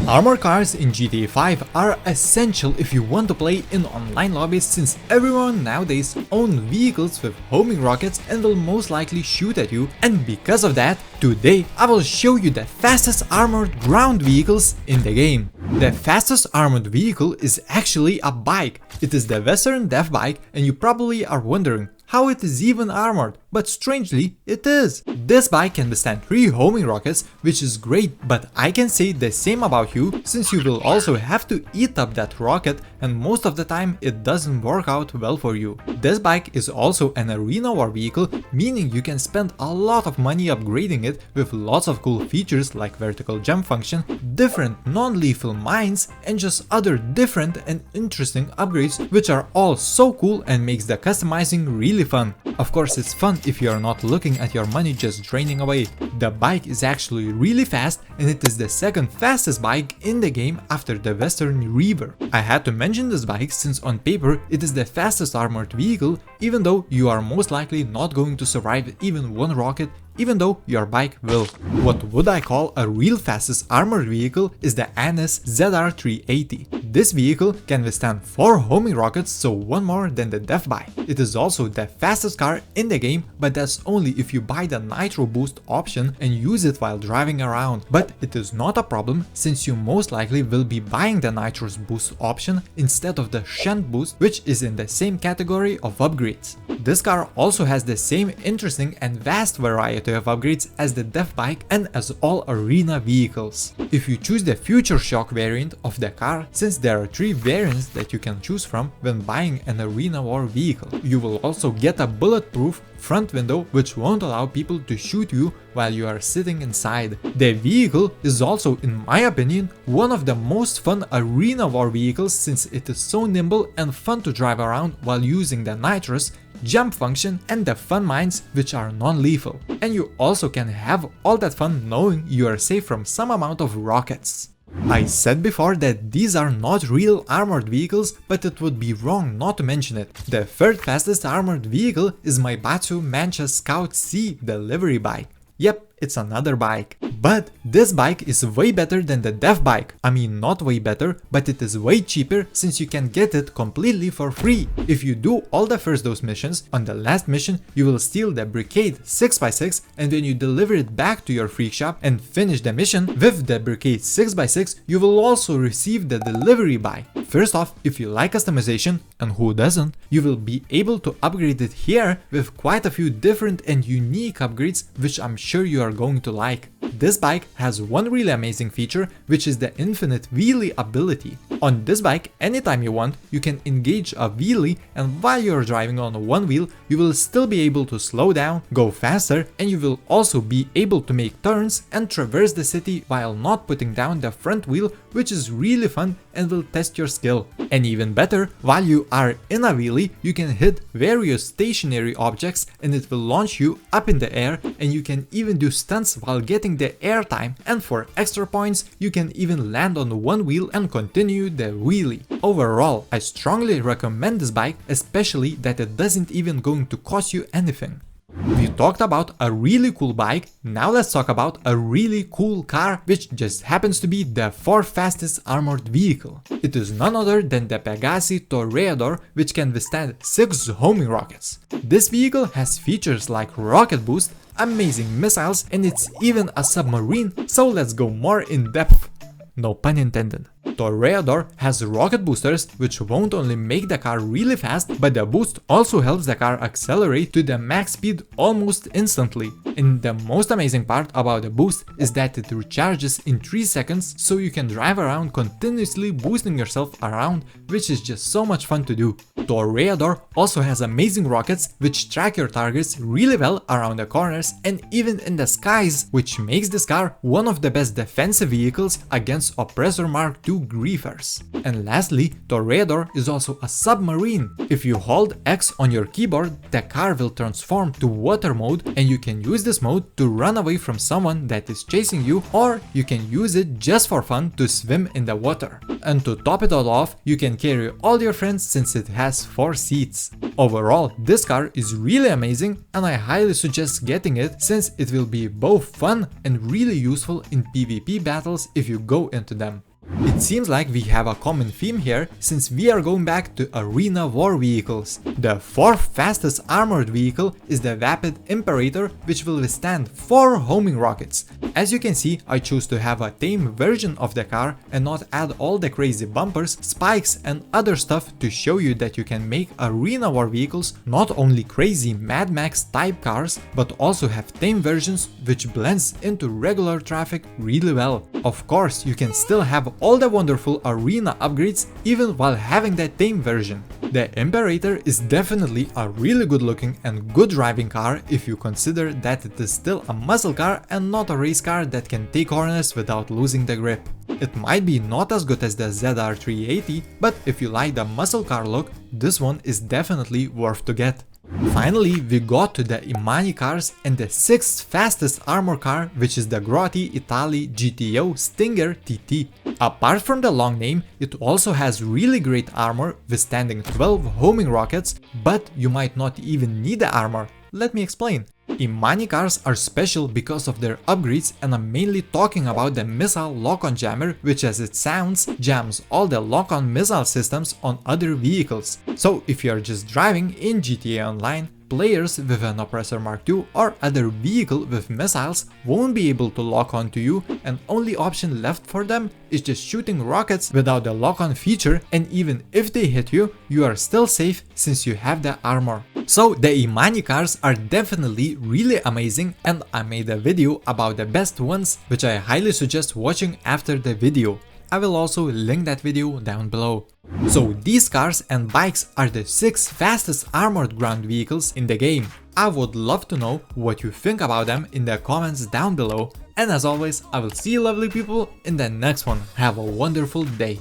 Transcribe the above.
Armor cars in GTA 5 are essential if you want to play in online lobbies, since everyone nowadays owns vehicles with homing rockets and will most likely shoot at you, and because of that, today I will show you the fastest armored ground vehicles in the game. The fastest armored vehicle is actually a bike. It is the Western Deathbike, and you probably are wondering how it is even armored, but strangely it is. This bike can withstand 3 homing rockets, which is great, but I can say the same about you, since you will also have to eat up that rocket, and most of the time it doesn't work out well for you. This bike is also an arena war vehicle, meaning you can spend a lot of money upgrading it with lots of cool features like vertical jump function, different non-lethal mines, and just other different and interesting upgrades, which are all so cool and makes the customizing really fun. Of course, it's fun if you are not looking at your money just draining away. The bike is actually really fast, and it is the second fastest bike in the game after the Western Reaver. I had to mention this bike since on paper it is the fastest armored vehicle, even though you are most likely not going to survive even one rocket, even though your bike will. What would I call a real fastest armored vehicle is the ANS ZR380. This vehicle can withstand 4 homing rockets, so one more than the Deathbike. It is also the fastest car in the game, but that's only if you buy the nitro boost option and use it while driving around. But it is not a problem, since you most likely will be buying the nitro boost option instead of the shunt boost, which is in the same category of upgrades. This car also has the same interesting and vast variety of upgrades as the Deathbike and as all arena vehicles. If you choose the Future Shock variant of the car, since there are 3 variants that you can choose from when buying an arena war vehicle, you will also get a bulletproof front window, which won't allow people to shoot you while you are sitting inside. The vehicle is also, in my opinion, one of the most fun arena war vehicles, since it is so nimble and fun to drive around while using the nitrous jump function and the fun mines, which are non-lethal. And you also can have all that fun knowing you are safe from some amount of rockets. I said before that these are not real armored vehicles, but it would be wrong not to mention it. The third fastest armored vehicle is Maibatsu Manchez Scout C delivery bike. Yep, it's another bike. But this bike is way better than the Deathbike. I mean, not way better, but it is way cheaper, since you can get it completely for free. If you do all the first dose missions, on the last mission you will steal the Brigade 6x6, and when you deliver it back to your freak shop and finish the mission with the Brigade 6x6, you will also receive the delivery bike. First off, if you like customization, and who doesn't, you will be able to upgrade it here with quite a few different and unique upgrades, which I'm sure you are going to like. This bike has one really amazing feature, which is the infinite wheelie ability. On this bike, anytime you want, you can engage a wheelie, and while you're driving on one wheel, you will still be able to slow down, go faster, and you will also be able to make turns and traverse the city while not putting down the front wheel, which is really fun and will test your skill. And even better, while you are in a wheelie, you can hit various stationary objects and it will launch you up in the air, and you can even do stunts while getting the airtime, and for extra points you can even land on one wheel and continue the wheelie. Overall, I strongly recommend this bike, especially that it doesn't even going to cost you anything. We talked about a really cool bike, now let's talk about a really cool car, which just happens to be the 4th fastest armored vehicle. It is none other than the Pegassi Toreador, which can withstand 6 homing rockets. This vehicle has features like rocket boost, amazing missiles, and it's even a submarine, so let's go more in depth. No pun intended. Toreador has rocket boosters, which won't only make the car really fast, but the boost also helps the car accelerate to the max speed almost instantly. And the most amazing part about the boost is that it recharges in 3 seconds, so you can drive around continuously boosting yourself around, which is just so much fun to do. Toreador also has amazing rockets, which track your targets really well around the corners and even in the skies, which makes this car one of the best defensive vehicles against Oppressor Mark II griefers. And lastly, Toreador is also a submarine. If you hold X on your keyboard, the car will transform to water mode, and you can use this mode to run away from someone that is chasing you, or you can use it just for fun to swim in the water. And to top it all off, you can carry all your friends since it has 4 seats. Overall, this car is really amazing, and I highly suggest getting it, since it will be both fun and really useful in PvP battles if you go into them. It seems like we have a common theme here, since we are going back to arena war vehicles. The 4th fastest armored vehicle is the Vapid Imperator, which will withstand 4 homing rockets. As you can see, I chose to have a tame version of the car and not add all the crazy bumpers, spikes and other stuff to show you that you can make arena war vehicles not only crazy Mad Max type cars, but also have tame versions which blends into regular traffic really well. Of course, you can still have all the wonderful arena upgrades even while having that tame version. The Imperator is definitely a really good looking and good driving car if you consider that it is still a muscle car and not a race car that can take corners without losing the grip. It might be not as good as the ZR380, but if you like the muscle car look, this one is definitely worth to get. Finally, we got to the IMANI cars and the 6th fastest armor car, which is the Grotti Itali GTO Stinger TT. Apart from the long name, it also has really great armor, withstanding 12 homing rockets, but you might not even need the armor. Let me explain. IMANI cars are special because of their upgrades, and I'm mainly talking about the missile lock-on jammer, which as it sounds, jams all the lock-on missile systems on other vehicles. So if you are just driving in GTA Online, players with an Oppressor Mark II or other vehicle with missiles won't be able to lock on to you, and only option left for them is just shooting rockets without the lock-on feature, and even if they hit you, you are still safe since you have the armor. So the IMANI cars are definitely really amazing, and I made a video about the best ones, which I highly suggest watching after the video. I will also link that video down below. So these cars and bikes are the 6 fastest armored ground vehicles in the game. I would love to know what you think about them in the comments down below. And as always, I will see you lovely people in the next one. Have a wonderful day.